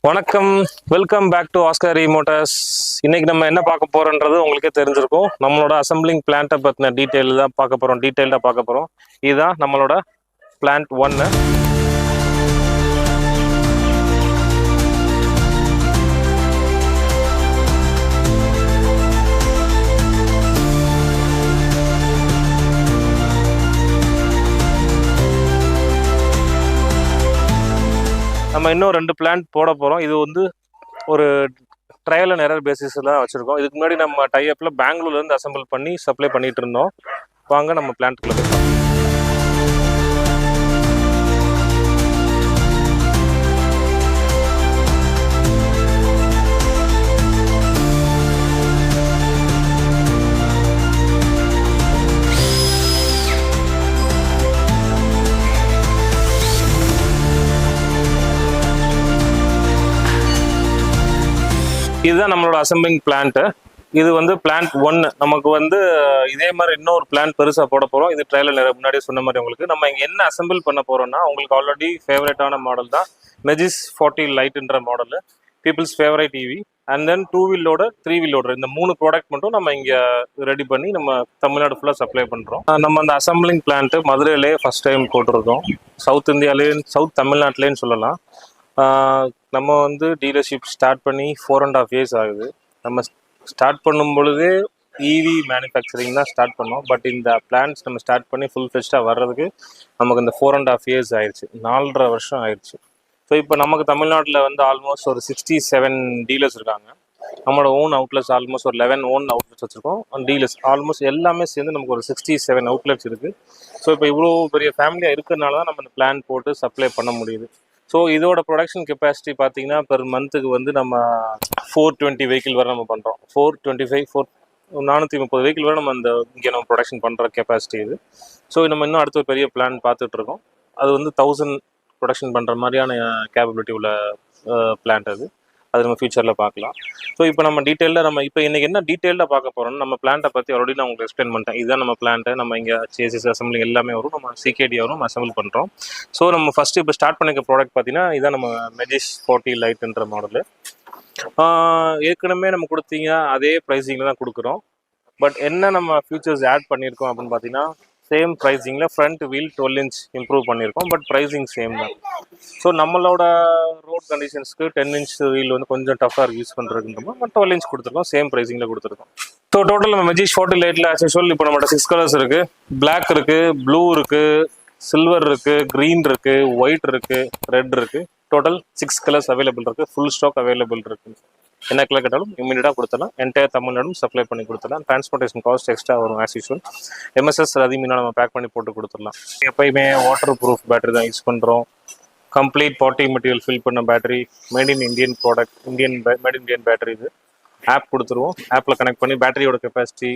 வணக்கம், welcome back to Oscar Motors. இன்னைக்கு நம்ம என்ன பார்க்க போறோன்றது உங்களுக்கே தெரிஞ்சிருக்கும். நம்மளோட அசம்பிளிங் பிளான்ட்டை பற்றின டீட்டெயில்டாக பார்க்க போகிறோம். இதுதான் நம்மளோட பிளான்ட் 1. நம்ம இன்னும் 2 பிளான்ட் போட போகிறோம். இது வந்து ஒரு ட்ரையல் அண்ட் எரர் பேசிஸில் தான் வச்சுருக்கோம். இதுக்கு முன்னாடி நம்ம டைஅப்பில் பெங்களூர்லேருந்து அசம்பிள் பண்ணி சப்ளை பண்ணிகிட்டு இருந்தோம். வாங்க நம்ம பிளான்ட்டுக்குள்ள போய் பார்க்கலாம். இதுதான் நம்மளோட அசம்பிளிங் பிளான்ட்டு. இது வந்து பிளான்ட் 1. நமக்கு வந்து இதே மாதிரி இன்னொரு பிளான்ட் பெருசாக போட போகிறோம். இது ட்ரையலில் முன்னாடியே சொன்ன மாதிரி உங்களுக்கு நம்ம இங்கே என்ன அசம்பிள் பண்ண போகிறோம்னா, உங்களுக்கு ஆல்ரெடி ஃபேவரட்டான மாடல் தான் மெஜிஸ் 40 லைட்ன்ற model, people's favourite EV. And then 2 wheel loader, 3 wheel loader, இந்த 3 ப்ராடக்ட் மட்டும் நம்ம இங்கே ரெடி பண்ணி நம்ம தமிழ்நாடு ஃபுல்லாக சப்ளை பண்ணுறோம். நம்ம அந்த அசம்பிளிங் பிளான்ட்டு மதுரையிலே ஃபஸ்ட் டைம் போட்டிருக்கோம். சவுத் இந்தியாலேயும் சவுத் தமிழ்நாட்டிலேன்னு சொல்லலாம். நம்ம வந்து டீலர்ஷிப் ஸ்டார்ட் பண்ணி 4.5 years ஆகுது. நம்ம ஸ்டார்ட் பண்ணும் பொழுதே EV மேனுஃபேக்சரிங் தான் ஸ்டார்ட் பண்ணோம். பட் இந்த பிளான்ஸ் நம்ம ஸ்டார்ட் பண்ணி ஃபுல் ஃப்ளெஷ்டாக வர்றதுக்கு நமக்கு இந்த 4.5 years ஆயிடுச்சு, 4.5 வருஷம் ஆயிடுச்சு. ஸோ இப்போ நமக்கு தமிழ்நாட்டில் வந்து ஆல்மோஸ்ட் ஒரு 67 டீலர்ஸ் இருக்காங்க. நம்மளோட ஓன் அவுட்லெட்ஸ் ஆல்மோஸ்ட் ஒரு 11 ஓன் அவுட்லெட்ஸ் வச்சுருக்கோம். டீலர்ஸ் ஆல்மோஸ்ட் எல்லாமே சேர்ந்து நமக்கு ஒரு 67 அவுட்லெட்ஸ் இருக்குது. ஸோ இப்போ இவ்வளோ பெரிய ஃபேமிலியாக இருக்கிறதுனால தான் நம்ம இந்த பிளான் போட்டு சப்ளை பண்ண முடியுது. ஸோ இதோட ப்ரொடக்ஷன் கெப்பாசிட்டி பார்த்தீங்கன்னா பெர் மந்த்துக்கு வந்து நம்ம 420 வெஹிக்கிள் வரை நம்ம பண்ணுறோம். 430 வெஹிக்கிள் வரை நம்ம இங்கே நம்ம ப்ரொடக்ஷன் பண்ணுற கெப்பாசிட்டி இது. ஸோ நம்ம இன்னும் அடுத்த ஒரு பெரிய பிளான் பார்த்துட்ருக்கோம். அது வந்து 1000 ப்ரொடக்ஷன் பண்ணுற மாதிரியான கேப்பபிலிட்டி உள்ள பிளான்ட் அது நம்ம ஃபியூச்சரில் பார்க்கலாம். ஸோ இப்போ நம்ம இன்றைக்கி என்ன டீட்டெயிலாக பார்க்க போகிறோம்னா, நம்ம பிளான்ட்டை பற்றி ஆல்ரெடி நான் உங்களுக்கு எக்ஸ்பிளைன் பண்ணிட்டேன். இதுதான் நம்ம பிளான்ட்டு. நம்ம இங்கே சேசிஸ் அசம்பிளிங் எல்லாமே வரும். நம்ம CKD வரும், நம்ம அசம்பிள் பண்ணுறோம். ஸோ நம்ம ஃபஸ்ட்டு இப்போ ஸ்டார்ட் பண்ணிக்க ப்ராடக்ட் பார்த்தீங்கன்னா இதான் நம்ம மெஜிஸ் 40 லைட்டுன்ற மாடலு. ஏற்கனவே நம்ம கொடுத்தீங்க அதே ப்ரைஸிங்கில் தான் கொடுக்குறோம். பட் என்ன நம்ம ஃபியூச்சர்ஸ் ஆட் பண்ணியிருக்கோம் அப்படின்னு பார்த்தீங்கன்னா, சேம் ப்ரைஸிங்கில் ஃப்ரண்ட் வீல் 12 inch இம்ப்ரூவ் பண்ணியிருக்கோம். பட் ப்ரைஸிங் சேம் தான். ஸோ நம்மளோட ரோட் கண்டிஷன்ஸ்க்கு 10 inch வீல் வந்து கொஞ்சம் டஃப்பாக யூஸ் பண்ணுறதுன்றோம். பட் 12 inch கொடுத்துருக்கோம், சேம் ப்ரைஸிங்கில் கொடுத்துருக்கோம். ஸோ டோட்டல் நம்ம மெஜிஸ் 40 லைட்டில் ஆஸ் யூஸ்வல் இப்போ நம்மளோட 6 கலர்ஸ் இருக்குது. பிளாக் இருக்குது, ப்ளூ இருக்குது, சில்வர் இருக்குது, க்ரீன் இருக்குது, ஒயிட் இருக்குது, ரெட் இருக்குது. டோட்டல் 6 கலர்ஸ் அவைலபிள் இருக்குது. ஃபுல் ஸ்டாக் அவைலபிள் இருக்குது. என்ன கலர் கேட்டாலும் இமீடியட்டாக கொடுத்துடலாம். என்டையர் தமிழ்நாடும் சப்ளை பண்ணி கொடுத்துடலாம். டிரான்ஸ்போர்ட்டேஷன் காஸ்ட் எக்ஸ்ட்ரா வரும் ஆஸ் யூஸ்வல். MSS அதிகமாக நம்ம பேக் பண்ணி போட்டு கொடுத்துடலாம். எப்பயுமே வாட்டர் ப்ரூஃப் பேட்டரி தான் யூஸ் பண்ணுறோம். கம்ப்ளீட் பாட்டி மெட்டீரியல் ஃபில் பண்ண battery, made in Indian product, made Indian battery. இது ஆப் கொடுத்துருவோம். ஆப்பில் கனெக்ட் பண்ணி பேட்டரியோட கெப்பாசிட்டி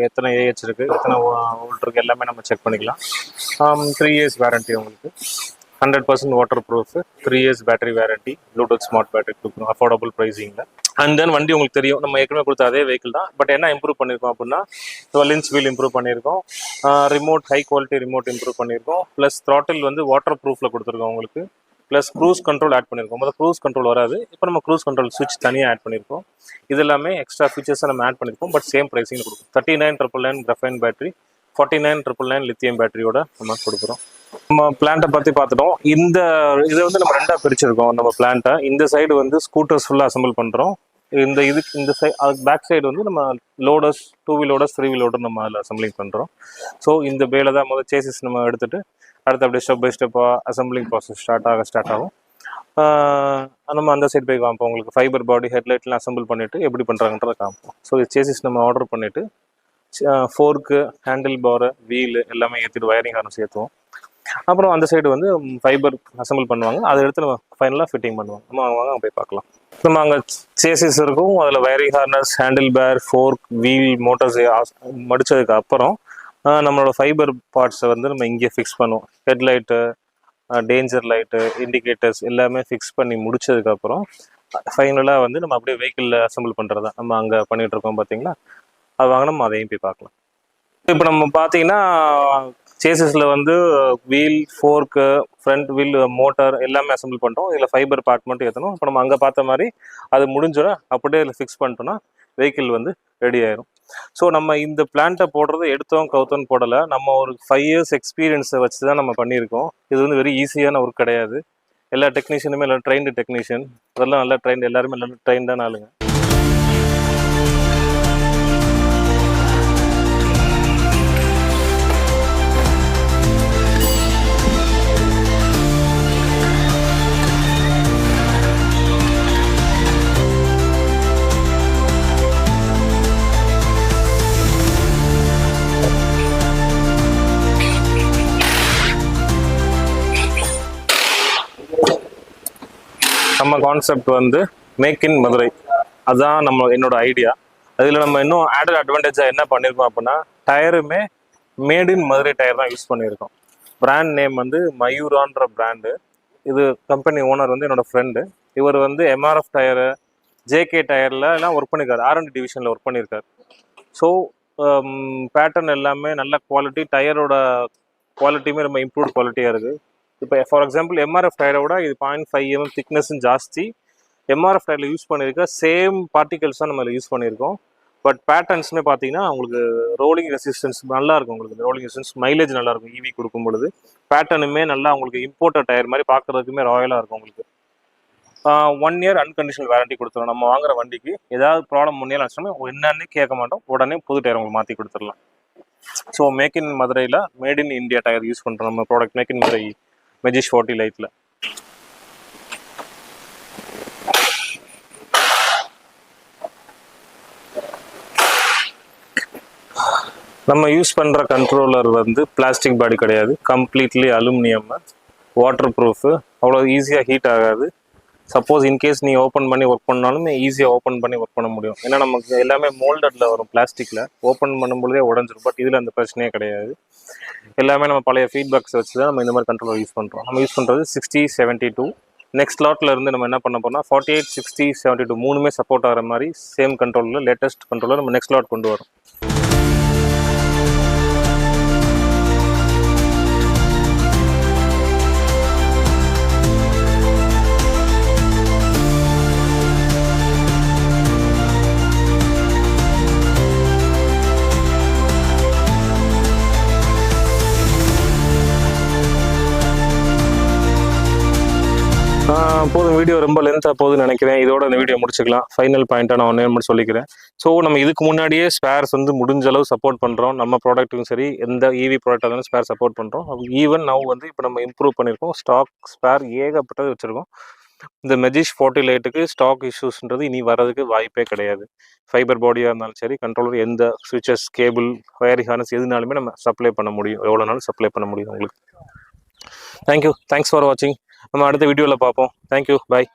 எத்தனை AH இருக்குது, எத்தனை வோல்ட் இருக்குது எல்லாமே நம்ம செக் பண்ணிக்கலாம். 3 years வாரண்ட்டி உங்களுக்கு, 100% water proof, 3 years battery warranty, Bluetooth smart battery கொடுக்குறோம் அஃபோர்டபுள் ப்ரைஸிங்கில். அண்ட் தென் வண்டி உங்களுக்கு தெரியும், நம்ம ஏற்கனவே கொடுத்த அதே வெஹிக்கிள் தான். பட் என்ன இம்ப்ரூவ் பண்ணியிருக்கோம் அப்படின்னா, 12 inch வீல் இம்ப்ரூவ் பண்ணியிருக்கோம். Remote high quality remote improve பண்ணியிருக்கோம். ப்ளஸ் த்ராட்டில் வந்து வாட்டர் ப்ரூஃபில் கொடுத்துருக்கோம் உங்களுக்கு. ப்ளஸ் க்ரூஸ் கண்ட்ரோல் ஆட் பண்ணியிருக்கோம். முதல்ல க்ரூஸ் கண்ட்ரோல் வராது, இப்போ நம்ம க்ரூஸ் கண்ட்ரோல் ஸ்விட்ச் தனியாக ஆட் பண்ணியிருக்கோம். இது எல்லாமே எக்ஸ்ட்ரா ஃபீச்சர்ஸை நம்ம ஆட் பண்ணியிருக்கோம். பட் சேம் ப்ரைஸிங் கொடுக்கும். 39,999 கிராஃபைன் பேட்டரி, 49,999 லித்தியம் பேட்டரியோட நம்ம கொடுக்குறோம். நம்ம பிளான்ட்டை பற்றி பார்த்துட்டோம். இதை வந்து நம்ம 2ஆக பிரிச்சிருக்கோம். நம்ம பிளான்ட்டை இந்த சைடு வந்து ஸ்கூட்டர்ஸ் ஃபுல்லாக அசம்பிள் பண்ணுறோம். இந்த சைடு அதுக்கு பேக் சைடு வந்து நம்ம loaders, 2 wheel loaders, 3 wheel loader நம்ம அதில் அசம்பிளிங் பண்ணுறோம். ஸோ இந்த பேல தான் முதல் சேசிஸ் நம்ம எடுத்துகிட்டு அடுத்து அப்படியே ஸ்டெப் பை ஸ்டெப்பாக அசம்பிளிங் ப்ராசஸ் ஸ்டார்ட் ஆகும். நம்ம அந்த சைடு போய் காமிப்போம். உங்களுக்கு ஃபைபர் பாடி ஹெட்லைட்லாம் அசம்பிள் பண்ணிவிட்டு எப்படி பண்ணுறாங்கன்றதை காமிப்போம். ஸோ சேசிஸ் நம்ம ஆர்டர் பண்ணிவிட்டு ஃபோர்க்கு, ஹேண்டில் பாரு, வீலு எல்லாமே ஏற்றிட்டு வயரிங் ஹார்னஸ் ஏற்றுவோம். அப்புறம் அந்த சைடு வந்து ஃபைபர் அசம்பிள் பண்ணுவாங்க. அதை எடுத்து நம்ம ஃபைனலாக ஃபிட்டிங் பண்ணுவோம். நம்ம வாங்க போய் பார்க்கலாம். நம்ம அங்கே சேசிஸ் இருக்கும், அதில் வயரிங் ஹார்னஸ், ஹேண்டில் பேர், ஃபோர்க், வீல், மோட்டர்ஸ் மடித்ததுக்கு அப்புறம் நம்மளோட ஃபைபர் பார்ட்ஸை வந்து நம்ம இங்கே ஃபிக்ஸ் பண்ணுவோம். ஹெட்லைட்டு, டேஞ்சர் லைட்டு, இண்டிகேட்டர்ஸ் எல்லாமே ஃபிக்ஸ் பண்ணி முடிச்சதுக்கப்புறம் ஃபைனலாக வந்து நம்ம அப்படியே வெஹிக்கிளில் அசம்பிள் பண்ணுறது தான் நம்ம அங்கே பண்ணிகிட்ருக்கோம். பார்த்தீங்களா, அது வாங்க நம்ம அதையும் போய் பார்க்கலாம். இப்போ நம்ம பார்த்தீங்கன்னா சேசஸில் வந்து வீல், ஃபோர்க்கு, ஃப்ரண்ட் வீல், மோட்டார் எல்லாமே அசம்பிள் பண்ணிட்டோம். இதில் ஃபைபர் பார்ட் மட்டும் ஏற்றணும். இப்போ நம்ம அங்கே பார்த்த மாதிரி அது முடிஞ்சிடும். அப்படியே இதில் ஃபிக்ஸ் பண்ணிட்டோம்னா வெஹிக்கிள் வந்து ரெடி ஆயிடும். ஸோ நம்ம இந்த பிளான்ட்டை போடுறது எடுத்தோம் கவுத்தோன்னு போடலை. நம்ம ஒரு 5 இயர்ஸ் எக்ஸ்பீரியன்ஸை வச்சு தான் நம்ம பண்ணியிருக்கோம். இது வந்து வெரி ஈஸியான ஒர்க் கிடையாது. எல்லா டெக்னீஷியனுமே எல்லாம் ட்ரெயின்டு டெக்னீஷியன், அதெல்லாம் நல்லா ட்ரெயின்டு, எல்லாருமே நல்லா ட்ரெயின்டான ஆளுங்க. நம்ம கான்செப்ட் வந்து மேக் இன் மதுரை, அதுதான் என்னோட ஐடியா. அதில் நம்ம இன்னும் ஆடட் அட்வான்டேஜாக என்ன பண்ணியிருக்கோம் அப்படின்னா, டயருமே மேட் இன் மதுரை டயர் தான் யூஸ் பண்ணியிருக்கோம். பிராண்ட் நேம் வந்து மயூரான்ற பிராண்டு. இது கம்பெனி ஓனர் வந்து என்னோட ஃப்ரெண்டு. இவர் வந்து எம்ஆர்எஃப் டயரு, ஜேகே டயரில் எல்லாம் ஒர்க் பண்ணியிருக்காரு. R&D டிவிஷனில் ஒர்க் பண்ணியிருக்காரு. ஸோ பேட்டர்ன் எல்லாமே நல்ல குவாலிட்டி, டயரோட குவாலிட்டியுமே ரொம்ப இம்ப்ரூவ்ட் குவாலிட்டியாக இருக்குது. இப்போ ஃபார் எக்ஸாம்பிள் எம்ஆர்எஃப் டயரை விட இது 0.5 mm திக்னஸும் ஜாஸ்தி. எம்ஆர்எஃப் டயரில் யூஸ் பண்ணியிருக்க சேம் பார்ட்டிகல்ஸ் தான் நம்ம யூஸ் பண்ணியிருக்கோம். பட் பேட்டர்ன்ஸுமே பார்த்தீங்கன்னா உங்களுக்கு ரோலிங் ரெசிஸ்டன்ஸ் நல்லாயிருக்கும். உங்களுக்கு ரோலிங் ரெசிஸ்டன்ஸ், மைலேஜ் நல்லாயிருக்கும். ஈவி கொடுக்கும் பொழுது பேட்டர்னுமே நல்லா உங்களுக்கு இம்போர்ட்டட் டயர் மாதிரி பார்க்குறதுக்குமே ராயலாக இருக்கும். உங்களுக்கு 1 year அன்கண்டிஷனல் வாரண்டி கொடுத்துரும். நம்ம வாங்குற வண்டிக்கு ஏதாவது ப்ராப்ளம் முன்னே ஆச்சுன்னா என்னன்னு கேட்க மாட்டோம், உடனே புது டயர் உங்களுக்கு மாற்றி கொடுத்துடலாம். ஸோ மேக் இன் மதுரையில் made in India tyre use பண்ணுறோம் நம்ம ப்ராடக்ட் மேக் இன் மதுரை மெஜிஷ் 40 லைட்டில். நம்ம யூஸ் பண்ணுற கண்ட்ரோலர் வந்து பிளாஸ்டிக் பாடி கிடையாது, கம்ப்ளீட்லி அலுமினியம், வாட்டர் ப்ரூஃபு, அவ்வளோ ஈஸியாக ஹீட் ஆகாது. சப்போஸ் இன்கேஸ் நீங்கள் ஓப்பன் பண்ணி ஒர்க் பண்ணாலும் ஈஸியாக ஓப்பன் பண்ணி ஒர்க் பண்ண முடியும். ஏன்னா நமக்கு எல்லாமே மோல்டடில் வரும், பிளாஸ்டிக்கில் ஓப்பன் பண்ணும்பொழுதே உடஞ்சிரும். பட் இதில் அந்த பிரச்சனையே கிடையாது. எல்லாமே நம்ம பழைய ஃபீட்பேக்ஸ் வச்சு தான் நம்ம இந்த மாதிரி கண்ட்ரோலர் யூஸ் பண்ணுறோம். நம்ம யூஸ் பண்ணுறது 6072. நெக்ஸ்ட் லாட்டில் இருந்து நம்ம என்ன பண்ண போனால் 48, 60, 72 மூணுமே சப்போர்ட் ஆகிற மாதிரி சேம் கண்ட்ரோலில் லேட்டஸ்ட் கண்ட்ரோலர் நம்ம நெக்ஸ்ட் லாட் கொண்டு வரோம். போதும், வீடியோ ரொம்ப லென்த்தாக போகுதுன்னு நினைக்கிறேன். இதோட இந்த வீடியோ முடிச்சுக்கலாம். ஃபைனல் பாயிண்ட்டாக நான் ஒன்றே மட்டும் சொல்லிக்கிறேன். ஸோ நம்ம இதுக்கு முன்னாடியே ஸ்பேர்ஸ் வந்து முடிஞ்ச அளவு சப்போர்ட் பண்ணுறோம். நம்ம ப்ராடக்ட்டுக்கும் சரி, எந்த ஈவி ப்ராடக்டாக இருந்தாலும் ஸ்பேர் சப்போர்ட் பண்ணுறோம். ஈவன் நவ் வந்து இப்போ நம்ம இம்ப்ரூவ் பண்ணியிருக்கோம். ஸ்டாக் ஸ்பேர் ஏகப்பட்டது வச்சுருக்கோம். இந்த மெஜிஷ் 40 லைட்டுக்கு ஸ்டாக் இஷ்யூஸ்ன்றது இனி வர்றதுக்கு வாய்ப்பே கிடையாது. ஃபைபர் பாடியாக இருந்தாலும் சரி, கண்ட்ரோலர் எந்த சுவிச்சஸ், கேபிள், வயரிங் ஹார்னஸ் எதுனாலுமே நம்ம சப்ளை பண்ண முடியும். எவ்வளோ நாளும் சப்ளை பண்ண முடியும் உங்களுக்கு. தேங்க்யூ, தேங்க்ஸ் ஃபார் வாட்சிங். நம்ம அடுத்த வீடியோவில் பார்ப்போம். தேங்க்யூ, பாய்.